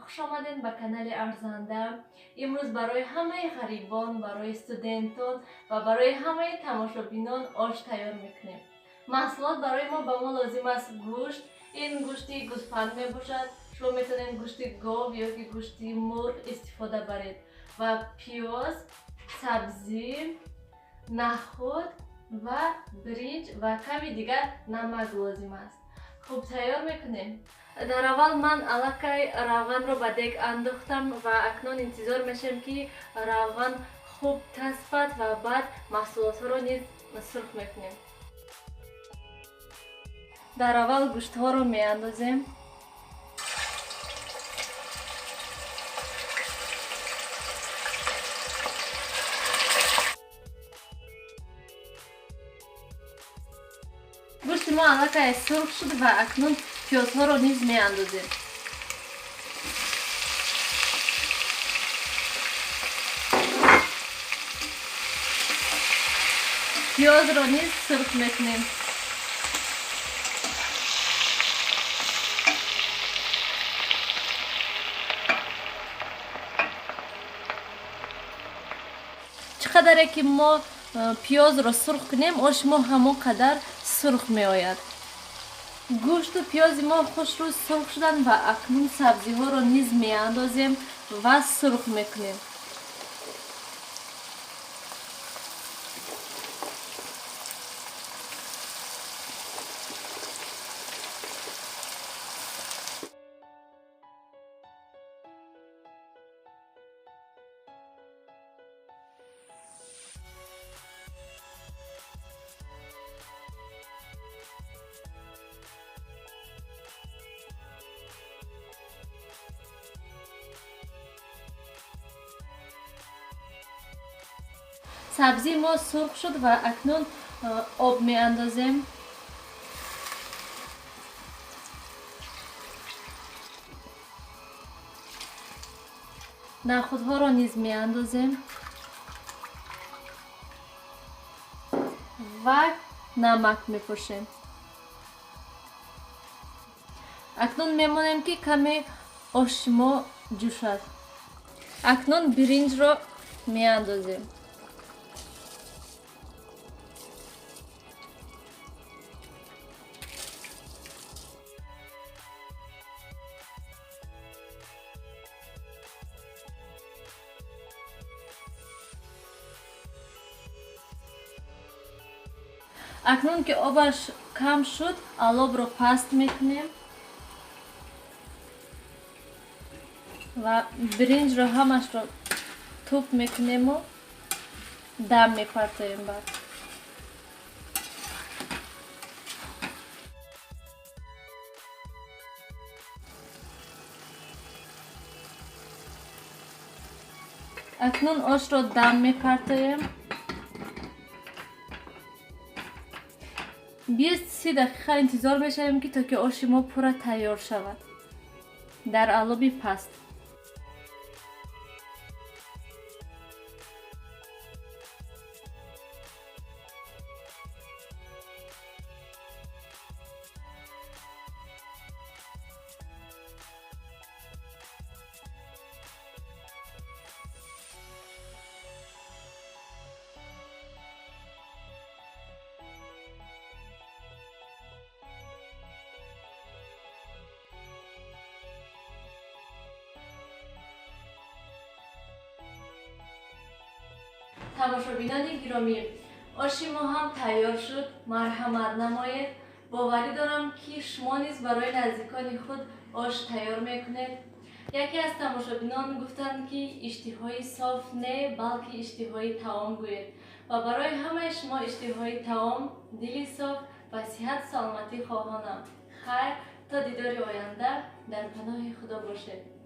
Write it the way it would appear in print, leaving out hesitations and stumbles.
خوش آمدین به کانال ارزنده. امروز برای همه غریبان، برای استودنتان و برای همه تماشابینان آش تیار میکنیم. محصولات برای ما لازم است گوشت. این گوشتی گوسفند می باشد. شما میتونید گوشت گاو یا که گوشت مرغ استفاده برید. و پیاز، سبزی، نخود و برنج و کمی دیگر نمک لازم است. خوب تیار میکنیم. در اول من الکی روغن رو به دیگ انداختم و اکنون انتظار میشم که روغن خوب تصفد و بعد محصولات رو نیز سرخ میکنیم. در اول گوشت ها رو میاندازیم. گوشت ما الکی سرخ شد و اکنون پیاز ها رو نیز میاندازیم. پیاز رو نیز سرخ میکنیم. چقدر که ما پیاز رو سرخ کنیم آش ما همون قدر سرخ می آید. گوشت و پیاز ما خوش رو سرخ شدن و اکنون سبزی ها رو نیز می اندازیم و سرخ میکنیم. سبزی ما سرخ شد و اکنون آب می اندازیم. نخودها را نیز می اندازیم و نمک می پوشیم. اکنون میمونیم که کمی آش ما جوشد. اکنون برنج را می اندازیم. اکنون که آبش کم شد آلوب رو پست میکنیم و برنج رو همش رو توپ میکنیم و دم میپرتیم بعد. اکنون آش رو دم میپرتیم. 20-30 دقیقه انتظار میشیم که تا که آش ما پورا تیار شود در آلوب پست. تماشابینان گرامی، آش ما هم تیار شد. مرحمت نمایید. باوری دارم که شما نیز برای نزدیکان خود آش تیار میکنید. یکی از تماشابینان گفتند که اشتهای صاف نه بلکه اشتهای طعام گوید و برای همه شما اشتهای طعام، دلی صاف و صحت سلامتی خواهانم. خیر تا دیدار آینده در پناه خدا باشید.